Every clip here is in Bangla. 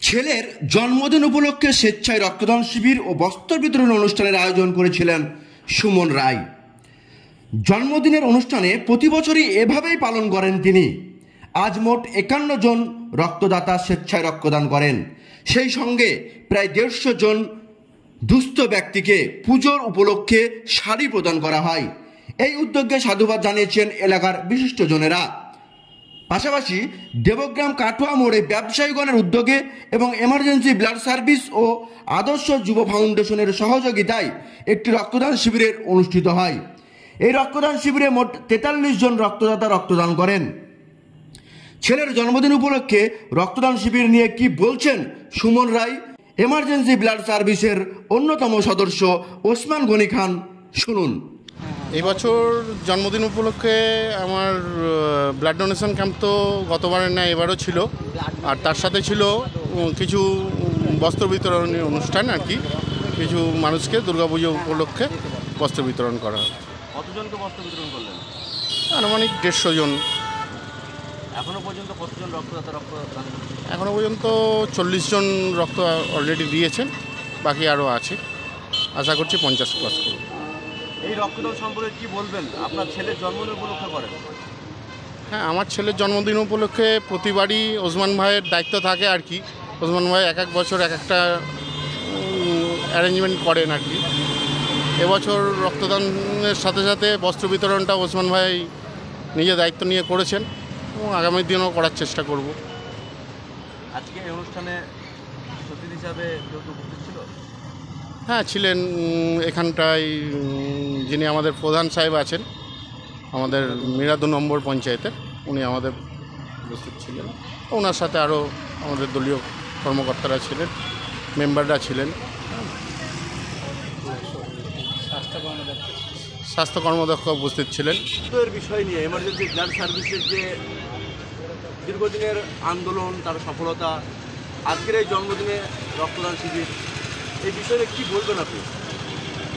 ছেলের জন্মদিন উপলক্ষে স্বেচ্ছায় রক্তদান শিবির ও বস্ত্র বিতরণ অনুষ্ঠানের আয়োজন করেছিলেন সুমন রায়। জন্মদিনের অনুষ্ঠানে প্রতি বছরই এভাবেই পালন করেন তিনি। আজ মোট 51 জন রক্তদাতা স্বেচ্ছায় রক্তদান করেন। সেই সঙ্গে প্রায় 150 জন দুস্থ ব্যক্তিকে পুজোর উপলক্ষে শাড়ি প্রদান করা হয়। এই উদ্যোগকে সাধুবাদ জানিয়েছেন এলাকার বিশিষ্টজনেরা। পাশাপাশি দেবগ্রাম কাটোয়া মোড়ে ব্যবসায়ীগণের উদ্যোগে এবং এমার্জেন্সি ব্লাড সার্ভিস ও আদর্শ যুব ফাউন্ডেশনের সহযোগিতায় একটি রক্তদান শিবিরের অনুষ্ঠিত হয়। এই রক্তদান শিবিরে মোট 43 জন রক্তদাতা রক্তদান করেন। ছেলের জন্মদিন উপলক্ষে রক্তদান শিবির নিয়ে কি বলছেন সুমন রায়, এমার্জেন্সি ব্লাড সার্ভিসের অন্যতম সদস্য ওসমান গনি খান, শুনুন। এই বছর জন্মদিন উপলক্ষে আমার ব্লাড ডোনেশন ক্যাম্প তো গতবারের না এবারও ছিল, আর তার সাথে ছিল কিছু বস্ত্র বিতরণী অনুষ্ঠান আর কি। কিছু মানুষকে দুর্গাপুজো উপলক্ষে বস্ত্র বিতরণ করা হয়। কতজনকে বস্ত্র বিতরণ করলেন? আনুমানিক 150 জন। এখনো পর্যন্ত কতজন রক্তদাতা রক্তদান? এখনও পর্যন্ত 40 জন রক্ত অলরেডি দিয়েছেন, বাকি আরও আছে। আশা করছি 50 ক্রস করব। এই রক্তদান সম্পর্কে কি বলবেন? আপনার ছেলের জন্মদিন উপলক্ষে করেন? হ্যাঁ, আমার ছেলের জন্মদিন উপলক্ষে প্রতিবারই ওসমান ভাইয়ের দায়িত্ব থাকে আর কি। ওসমান ভাই এক এক বছর এক একটা অ্যারেঞ্জমেন্ট করেন আর কি। এবছর রক্তদানের সাথে সাথে বস্ত্র বিতরণটা ওসমান ভাই নিজে দায়িত্ব নিয়ে করেছেন এবং আগামী দিনও করার চেষ্টা করব। আজকে এই অনুষ্ঠানে অতিথি হিসাবে কেউ উপস্থিত ছিল? হ্যাঁ, ছিলেন এখানটায় যিনি আমাদের প্রধান সাহেব আছেন আমাদের মিরাদু নম্বর পঞ্চায়েতের, উনি আমাদের উপস্থিত ছিলেন। ওনার সাথে আরও আমাদের দলীয় কর্মকর্তারা ছিলেন, মেম্বাররা ছিলেন, স্বাস্থ্য কর্মদক্ষ উপস্থিত ছিলেন। এর বিষয় নিয়ে এমার্জেন্সি ব্লাড সার্ভিসের যে দীর্ঘদিনের আন্দোলন, তার সফলতা, আজকের এই জন্মদিনে রক্তদান শিবির, এই বিষয়ে কি বলবেন আপনি?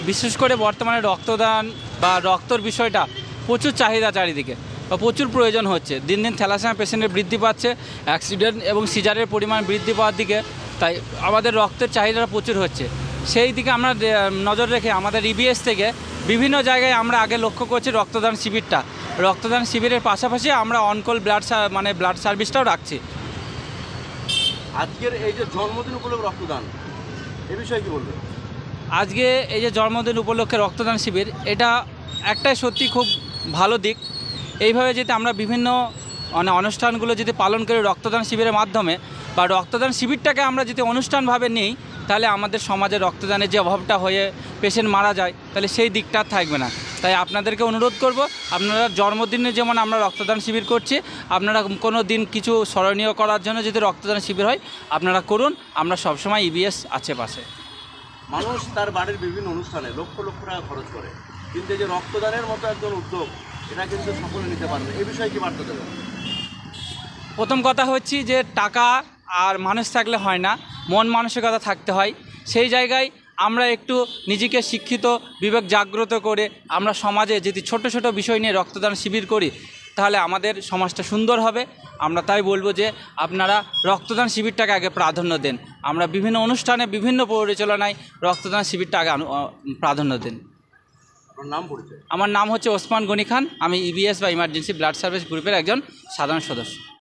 বিশেষ করে বর্তমানে রক্তদান বা রক্তর বিষয়টা প্রচুর চাহিদা চারিদিকে বা প্রচুর প্রয়োজন হচ্ছে। দিন দিন থ্যালাসেমিয়া পেশেন্টের বৃদ্ধি পাচ্ছে, অ্যাক্সিডেন্ট এবং সিজারের পরিমাণ বৃদ্ধি পাওয়ার দিকে, তাই আমাদের রক্তের চাহিদাটা প্রচুর হচ্ছে। সেই দিকে আমরা নজর রেখে আমাদের ইবিএস থেকে বিভিন্ন জায়গায় আমরা আগে লক্ষ্য করছি রক্তদান শিবিরটা। রক্তদান শিবিরের পাশাপাশি আমরা অনকল ব্লাড সার্ভিসটাও রাখছি। আজকের এই যে জন্মদিন উপলক্ষে রক্তদান, এ বিষয়ে কি বলবেন? আজকে এই যে জন্মদিন উপলক্ষে রক্তদান শিবির, এটা একটাই সত্যি খুব ভালো দিক। এইভাবে যদি আমরা বিভিন্ন অনুষ্ঠানগুলো যদি পালন করি রক্তদান শিবিরের মাধ্যমে, বা রক্তদান শিবিরটাকে আমরা যদি অনুষ্ঠানভাবে নিই, তাহলে আমাদের সমাজে রক্তদানের যে অভাবটা হয়ে পেশেন্ট মারা যায়, তাহলে সেই দিকটা থাকবে না। তাই আপনাদেরকে অনুরোধ করব, আপনারা জন্মদিনে যেমন আমরা রক্তদান শিবির করছি, আপনারা কোনো দিন কিছু স্মরণীয় করার জন্য যদি রক্তদান শিবির হয় আপনারা করুন। আমরা সবসময় ইবিএস আছে পাশে। মানুষ তার বাড়ির বিভিন্ন অনুষ্ঠানে লক্ষ লক্ষ টাকা খরচ করে, কিন্তু এই যে রক্তদানের মতো একজন উদ্যোগ, এটা কিন্তু সকলে নিতে পারবে। এই বিষয়ে কি বার্তা দেবেন? প্রথম কথা হচ্ছে যে টাকা আর মানুষ থাকলে হয় না, মন মানসিকতা থাকতে হয়। সেই জায়গায় আমরা একটু নিজেকে শিক্ষিত, বিবেক জাগ্রত করে আমরা সমাজে যদি ছোট ছোট বিষয় নিয়ে রক্তদান শিবির করি, তাহলে আমাদের সমাজটা সুন্দর হবে। আমরা তাই বলবো যে আপনারা রক্তদান শিবিরটাকে আগে প্রাধান্য দেন। আমরা বিভিন্ন অনুষ্ঠানে বিভিন্ন পরিচালনায় রক্তদান শিবিরটা আগে প্রাধান্য দেন। আপনার নাম পরিচয়? আমার নাম হচ্ছে ওসমান গনি খান। আমি ইবিএস বা ইমার্জেন্সি ব্লাড সার্ভিস গ্রুপের একজন সাধারণ সদস্য।